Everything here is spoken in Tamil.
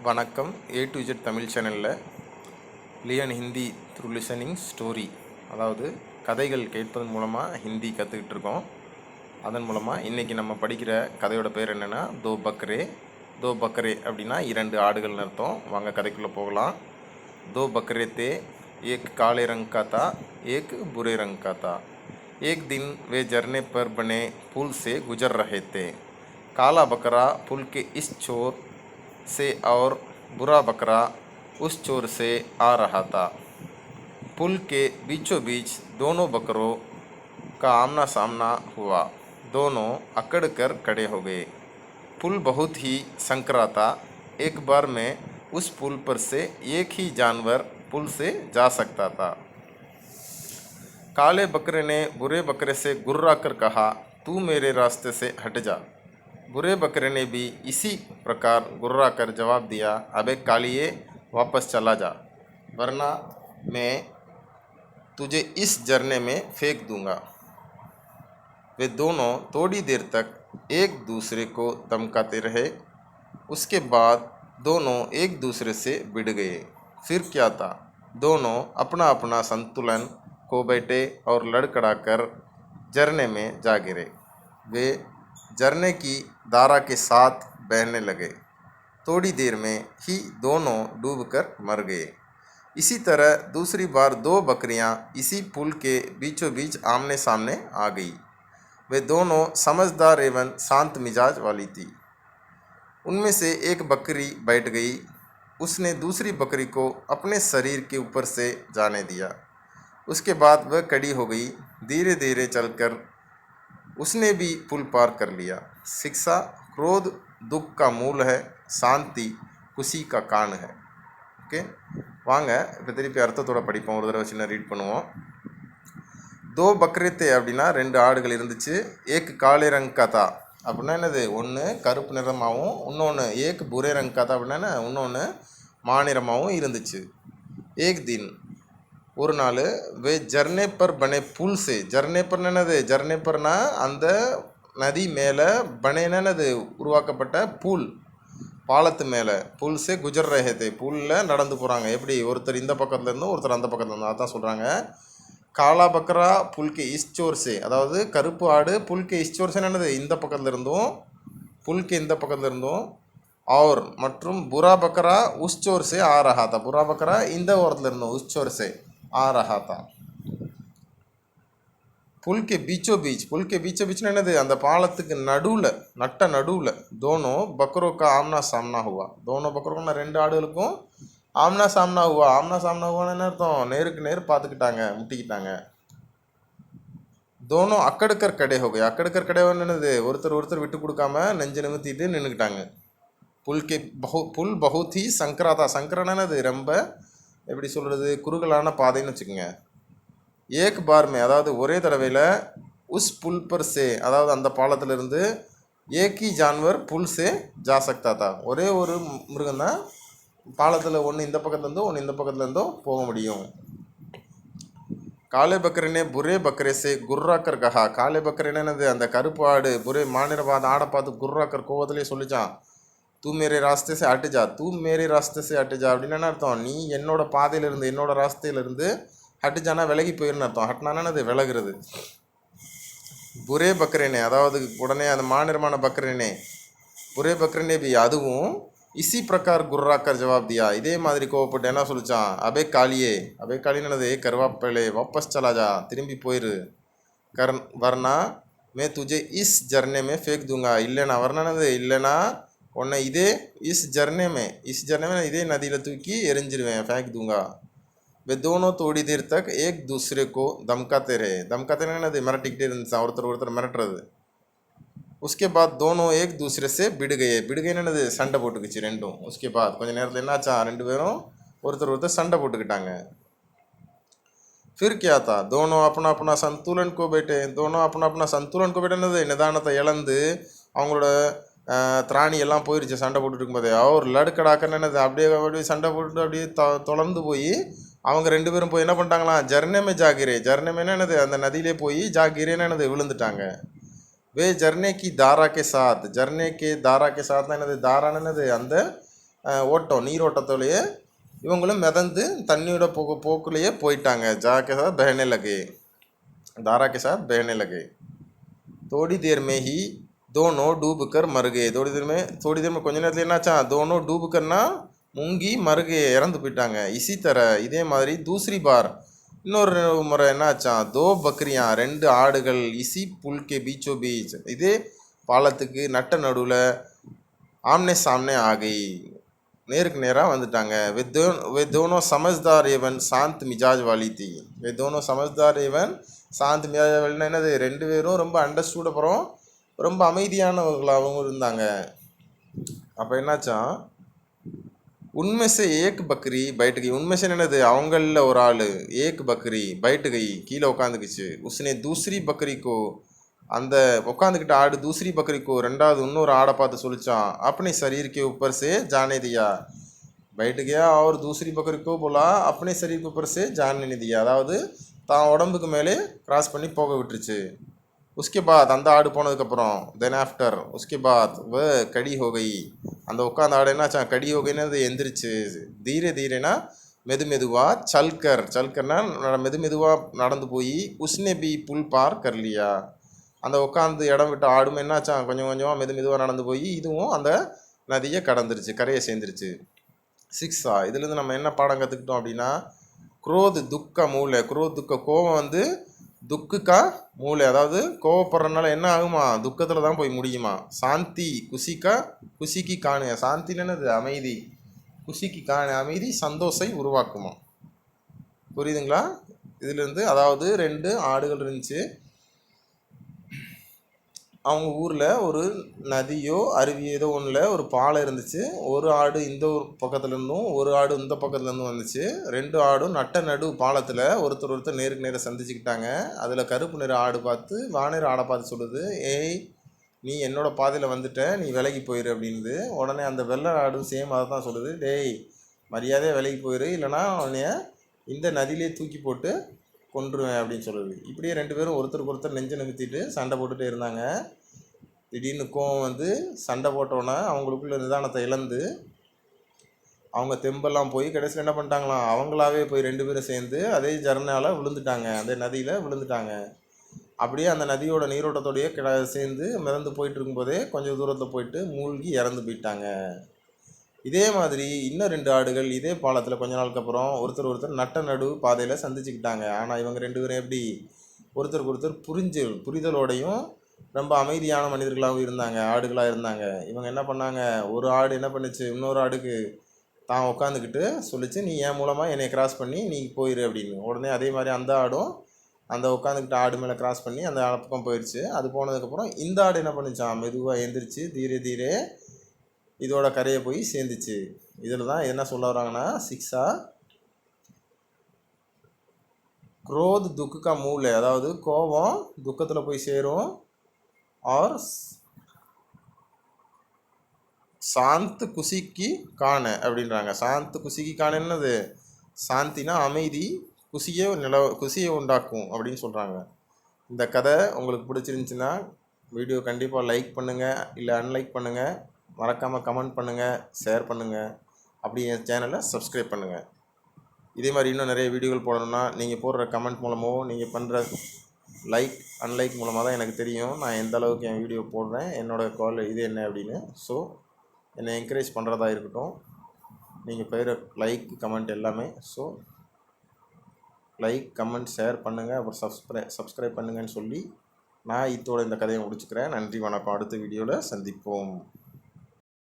வணக்கம். A to Z தமிழ் சேனலில் லியன் ஹிந்தி த்ரூ லிசனிங் ஸ்டோரி, அதாவது கதைகள் கேட்பதன் மூலமாக ஹிந்தி கற்றுக்கிட்டு இருக்கோம். அதன் மூலமாக இன்றைக்கி நம்ம படிக்கிற கதையோட பேர் என்னென்னா தோ பக்ரே. தோ பக்ரே அப்படின்னா 2 ஆடுகள்னு அர்த்தம். வாங்க கதைக்குள்ளே போகலாம். दो बकरे थे, एक काले रंग का था, एक बुरे रंग का था. एक दिन वे झरने पर बने पुल से गुजर रहे थे. काला बकरा पुल के इस छोर से और बुरा बकरा उस छोर से आ रहा था. पुल के बीचों बीच दोनों बकरों का आमना सामना हुआ. दोनों अकड़ कर खड़े हो गए. पुल बहुत ही संकरा था. एक बार में उस पुल पर से एक ही जानवर पुल से जा सकता था. काले बकरे ने बुरे बकरे से गुर्रा कर कहा, तू मेरे रास्ते से हट जा. बुरे बकरे ने भी इसी प्रकार गुर्रा कर जवाब दिया, अबे कालिए वापस चला जा, वरना मैं तुझे इस झरने में फेंक दूंगा. वे दोनों थोड़ी देर तक एक दूसरे को धमकाते रहे. उसके बाद दोनों एक दूसरे से भिड़ गए. फिर क्या था, दोनों अपना अपना संतुलन खो बैठे और लड़खड़ाकर झरने में जा गिरे. वे झरने की धारा के साथ बहने लगे. थोड़ी देर में ही दोनों डूबकर मर गए. इसी तरह दूसरी बार 2 बकरियां इसी पुल के बीचों बीच आमने सामने आ गई. वे दोनों समझदार एवं शांत मिजाज वाली थी. उनमें से एक बकरी बैठ गई. उसने दूसरी बकरी को अपने शरीर के ऊपर से जाने दिया. उसके बाद वह खड़ी हो गई. धीरे धीरे चलकर उसने भी पुल पार कर लिया. शिक्षा क्रोध दुख का मूल है, शांति खुशी का कान है. ஓகே, வாங்க இப்போ திருப்பி அர்த்தத்தோட படிப்போம். ஒரு தடவை சின்ன ரீட் பண்ணுவோம். தோ பக்ரேத்தே அப்படின்னா 2 ஆடுகள் இருந்துச்சு. ஏக் காலே ரங் கா தா அப்படின்னா என்னது, ஒன்று கருப்பு நிறமாகவும் இன்னொன்று ஏக் புரே ரங் கா தா அப்படின்னா இன்னொன்று மாநிறமாகவும் இருந்துச்சு. ஏக் தின் ஒரு நாள், வே ஜர்னே பர் பனே புல் சே, ஜர்னே பர் என்னது, ஜர்னே பர்னா அந்த நதி மேலே, பனேனது உருவாக்கப்பட்ட புல், பாலத்து மேலே, புல் சே குஜர் ரஹே தே, புல்லில் நடந்து போகிறாங்க. எப்படி, ஒருத்தர் இந்த பக்கத்தில் இருந்தும் ஒருத்தர் அந்த பக்கத்தில் இருந்தும். அதான் சொல்கிறாங்க. காலா பக்ரா புல்கே இஸ்சோர்ஸே, அதாவது கருப்பு ஆடு புல்கே இஸ்சோர்ஸே என்னது, இந்த பக்கத்தில் இருந்தும், புல்கே இந்த பக்கத்தில் இருந்தும், और மற்றும் बुरा बकरा उस चोर से आ रहा था. बुरा बकरा இந்த ஓரத்தில் இருந்தோம், उस चोर से आ रहा था. पुल के बीचों बीच, पुल के बीचों बीच என்னது, அந்த பாலத்துக்கு நடுவில், நட்ட நடுவில், दोनों बकरों का आमना सामना हुआ. दोनों बकरों का 2 ஆடுகளுக்கும் ஆம்னா சாம்னா ஹுவா. ஆம்னா சாம்னா ஹுவான்னு என்ன அர்த்தம், நேருக்கு நேர் பார்த்துக்கிட்டாங்க, முட்டிக்கிட்டாங்க. दोनों அக்கடுக்கர் கடை ஹோகே. அக்கடுக்கர் கடை என்னது, ஒருத்தர் விட்டு கொடுக்காம நெஞ்சு நிமித்திட்டு நின்றுக்கிட்டாங்க. புல் பகுத் ஹி சங்கரா தா. சங்கரனது ரொம்ப எப்படி சொல்கிறது, குறுகலான பாதைன்னு வச்சுக்கோங்க. ஏக் பார்மே அதாவது ஒரே தடவையில், உஸ் புல் பர் சே அதாவது அந்த பாலத்திலிருந்து, ஏக்கி ஜான்வர் புல் சே ஜா சக்தா தா, ஒரே ஒரு மிருகம் தான் பாலத்தில் ஒன்று இந்த பக்கத்துலேருந்தோ ஒன்று இந்த பக்கத்துலேருந்தோ போக முடியும். காலே பக்கரனே புரே பக்கரே சே குர்ராக்கர் கஹா. காலே பக்கரனே என்னது, அந்த கருப்பு ஆடு புரே மாநில ஆடை பார்த்து குர்ராக்கர் கோவத்திலே சொல்லிச்சான், தூ மேரே ராஸ்தே சே ஹட் ஜா, தூ மேரே ராஸ்தே சே ஹட் ஜா அப்படின்னு என்ன அர்த்தம், நீ என்னோட பாதையிலிருந்து, என்னோட ராஸ்தையிலிருந்து, ஹட்டு ஜானா விலகி போயிருன்னு அர்த்தம். ஹட்னானா அது விலகிறது. புரே பக்ரேனே அதாவது உடனே அந்த மாநிறமான பக்ரேனே, புரே பக்ரேனே பி அதுவும் இசி பிரகார் குர்ராக்கர் ஜவாப் தியா, இதே மாதிரி கோவப்பட்டு என்ன சொல்லிச்சான், அபே காலியே, அபே காலினது கருவாப்பலே, வாபஸ் சலாஜா, திரும்பி போயிரு, வர்னா மே துஜே இஸ் ஜர்னே மே ஃபேக் தூங்கா, இல்லைனா வர்ணனது, இல்லைனா உன்னை இதே இஸ் ஜர்னே மே இதே நதியில் தூக்கி எரிஞ்சிருவேன், ஃபேக் தூங்கா. वे दोनों थोड़ी देर तक एक दूसरे को धमकाते रहे. धमकाते रहना मिरटिकटे இருந்துச்சு, ஒருத்தர் மிரட்டுறது. उसके बाद दोनों एक दूसरे से भिड़ गए என்னது, சண்டை போட்டுக்கிச்சு ரெண்டும். उसके बाद கொஞ்ச நேரத்தில் என்னாச்சா, 2 பேரும் ஒருத்தர் சண்டை போட்டுக்கிட்டாங்க. फिर क्या था, दोनों अपना अपना संतुलन को बैठे. दोनों अपना अपना संतुलन को बैठे என்னது, நிதானத்தை இழந்து அவங்களோட திராணி எல்லாம் போயிடுச்சு சண்டை போட்டுட்டு இருக்கும்போதே. அவர் லடுக்கடாக்கன்னு என்னது, அப்படியே சண்டை போட்டுட்டு அப்படியே தொடர்ந்து போய் அவங்க 2 பேரும் போய் என்ன பண்ணிட்டாங்களாம், ஜர்னேமே ஜாகிரே, ஜர்னேமே என்னது, அந்த நதியிலே போய் ஜாகிரேன்னு என்னது விழுந்துட்டாங்க. வே ஜர்னே கி தாரா கே சாத், ஜர்னே கே தாரா கே சாத்னா என்னது, தாரான்னு என்னது, அந்த ஓட்டம் நீரோட்டத்தோடையே இவங்களும் மிதந்து தண்ணியோட போக்குலேயே போயிட்டாங்க. ஜா के साथ बहने लगे, धारा के साथ बहने लगे। थोड़ी देर में ही दोनों डूब कर मर गए। थोड़ी देर में கொஞ்ச நேரத்தில் என்னாச்சா, दोनों डूब करना முங்கி மருகே இறந்து போயிட்டாங்க. இசி தர இதே மாதிரி தூசரி பார் இன்னொரு முறை என்னாச்சான், தோ பக்ரியா ரெண்டு ஆடுகள் இசி புல்கே பீச்சோ பீச் இதே பாலத்துக்கு நட்ட நடுவில் ஆம்னே சாம்னே ஆகை நேருக்கு நேராக வந்துட்டாங்க. वे दोनों समझदार एवं शांत मिजाज वाली थी। वे दोनों समझदार एवं शांत मिजाज वाली என்னது, ரெண்டு பேரும் ரொம்ப அண்டர்ஸ்டூட் அப்புறம் ரொம்ப அமைதியானவர்களாகவும் இருந்தாங்க. அப்போ என்னாச்சான், உண்மை से एक बकरी बैठ गई। उनमें से என்னது, அவங்களில் ஒரு ஆள் ஏக் பக்ரி बैठ गई கீழே உட்காந்துக்குச்சு। उसने दूसरी बकरी को அந்த உட்காந்துக்கிட்ட ஆடு दूसरी बकरी को ரெண்டாவது இன்னொரு ஆடை பார்த்து சொல்லிச்சான், अपने शरीर के ऊपर से जाने दिया। बैठ गया और दूसरी बकरी को बोला अपने शरीर के ऊपर से जाने नहीं दिया, அதாவது தான் உடம்புக்கு மேலே கிராஸ் பண்ணி போக விட்டுருச்சு। उसके बाद அந்த ஆடு போனதுக்கப்புறம் தென் ஆஃப்டர் उसके बाद वह कड़ी हो गई, அந்த உட்காந்த ஆடு என்னாச்சா கடி हो गई அது எந்திரிச்சு। தீரே தீரேனா மெது மெதுவாக, சல்கர்னா மெது மெதுவாக நடந்து போய் உஸ்னே பி புல் பார் கர் லியா, அந்த உட்காந்து இடம் விட்ட ஆடும் என்னாச்சான் கொஞ்சம் கொஞ்சமாக மெது மெதுவாக நடந்து போய் இதுவும் அந்த நதியை கடந்துருச்சு, கரையை சேர்ந்துருச்சு। 6 இதுலேருந்து நம்ம என்ன பாடம் கற்றுக்கிட்டோம் அப்படின்னா, குரோத் துக்க மூளை, குரோத் துக்க கோபம் வந்து துக்குக்கா மூளை, அதாவது கோவப்படுறதுனால என்ன ஆகுமா, துக்கத்தில் தான் போய் முடியுமா। சாந்தி குசிக்கு காணு, சாந்தின்னு என்னது அமைதி, குசிக்கு காணு அமைதி சந்தோஷை உருவாக்குமா। புரியுதுங்களா? இதுலேருந்து அதாவது ரெண்டு ஆடுகள் இருந்துச்சு, அவங்க ஊரில் ஒரு நதியோ அருவியோ ஏதோ ஒன்றில் ஒரு பாலம் இருந்துச்சு। ஒரு ஆடு இந்த ஒரு பக்கத்துலேருந்தும் ஒரு ஆடு இந்த பக்கத்துலேருந்தும் வந்துச்சு। ரெண்டு ஆடும் நட்ட நடு பாலத்தில் ஒருத்தர் நேருக்கு நேரம் சந்திச்சுக்கிட்டாங்க। அதில் கருப்பு நிற ஆடு பார்த்து வானிற ஆடை பார்த்து சொல்லுது, ஏய் நீ என்னோட பாதையில் வந்துட்ட, நீ விலகி போயிரு அப்படின்து। உடனே அந்த வெள்ளை ஆடும் சேம் அதை தான் சொல்லுது, டேய் மரியாதையாக விலகி போயிரு, இல்லைனா உன்னைய இந்த நதியிலே தூக்கி போட்டு கொன்றுவேன் அப்படின்னு சொல்லுது। இப்படியே ரெண்டு பேரும் ஒருத்தருக்கு ஒருத்தர் நெஞ்சை நிமித்திட்டு சண்டை போட்டுகிட்டே இருந்தாங்க। திடீர்னு கோவம் வந்து சண்டை போட்டோன்னே அவங்களுக்குள்ள நிதானத்தை இழந்து அவங்க தெம்பெல்லாம் போய் கடைசியில் என்ன பண்ணிட்டாங்களாம், அவங்களாவே போய் ரெண்டு பேரும் சேர்ந்து அதே ஜர்னால விழுந்துட்டாங்க, அதே நதியில் விழுந்துட்டாங்க। அப்படியே அந்த நதியோட நீரோட்டத்தோடையே சேர்ந்து மிதந்து போயிட்டு இருக்கும்போதே கொஞ்சம் தூரத்தில் போயிட்டு மூழ்கி இறந்து போயிட்டாங்க। இதே மாதிரி இன்னும் ரெண்டு ஆடுகள் இதே பாலத்தில் கொஞ்ச நாளுக்கு அப்புறம் ஒருத்தர் நட்ட நடு பாதையில் சந்திச்சுக்கிட்டாங்க। ஆனால் இவங்க ரெண்டு பேரும் எப்படி ஒருத்தருக்கு ஒருத்தர் புரிதலோடையும் ரொம்ப அமைதியான மனிதர்களாகவும் இருந்தாங்க, ஆடுகளாக இருந்தாங்க। இவங்க என்ன பண்ணாங்க, ஒரு ஆடு என்ன பண்ணுச்சு, இன்னொரு ஆடுக்கு தான் உட்காந்துக்கிட்டு சொல்லிச்சு, நீ என் மூலமாக என்னை கிராஸ் பண்ணி நீ போயிரு அப்படின்னு। உடனே அதே மாதிரி அந்த ஆடும் அந்த உட்காந்துக்கிட்ட ஆடு மேலே கிராஸ் பண்ணி அந்த பக்கம் போயிடுச்சு। அது போனதுக்கப்புறம் இந்த ஆடு என்ன பண்ணிச்சான், மெதுவாக எந்திரிச்சு தீரே தீரே இதோட கரையை போய் சேர்ந்துச்சு। இதில் தான் என்ன சொல்ல வராங்கன்னா, 6 குரோத் துக்கா மூளை, அதாவது கோபம் துக்கத்தில் போய் சேரும்। और சாந்த் குசிக்கு காண அப்படின்றாங்க। சாந்த் குசிக்கு காண என்னது, சாந்தினா அமைதி, குசியை உண்டாக்கும் அப்படின்னு சொல்கிறாங்க। இந்த கதை உங்களுக்கு பிடிச்சிருந்துச்சின்னா வீடியோ கண்டிப்பாக லைக் பண்ணுங்கள், இல்லை அன்லைக் பண்ணுங்கள், மறக்காமல் கமெண்ட் பண்ணுங்கள், ஷேர் பண்ணுங்கள், அப்படி என் சேனலை சப்ஸ்கிரைப் பண்ணுங்கள்। இதே மாதிரி இன்னும் நிறைய வீடியோகள் போடணும்னா நீங்கள் போடுற கமெண்ட் மூலமோ நீங்கள் பண்ணுற லைக் அன்லைக் மூலமாக தான் எனக்கு தெரியும் நான் எந்த அளவுக்கு என் வீடியோ போடுறேன், என்னோடய இது என்ன அப்படின்னு। ஸோ என்னை என்கரேஜ் பண்ணுறதா இருக்கட்டும், நீங்கள் பெயர லைக் கமெண்ட் எல்லாமே। ஸோ லைக் கமெண்ட் ஷேர் பண்ணுங்கள், அப்புறம் சப்ஸ்கிரைப் பண்ணுங்கன்னு சொல்லி நான் இதோட இந்த கதையை முடிச்சுக்கிறேன்। நன்றி, வணக்கம், அடுத்த வீடியோவில் சந்திப்போம்।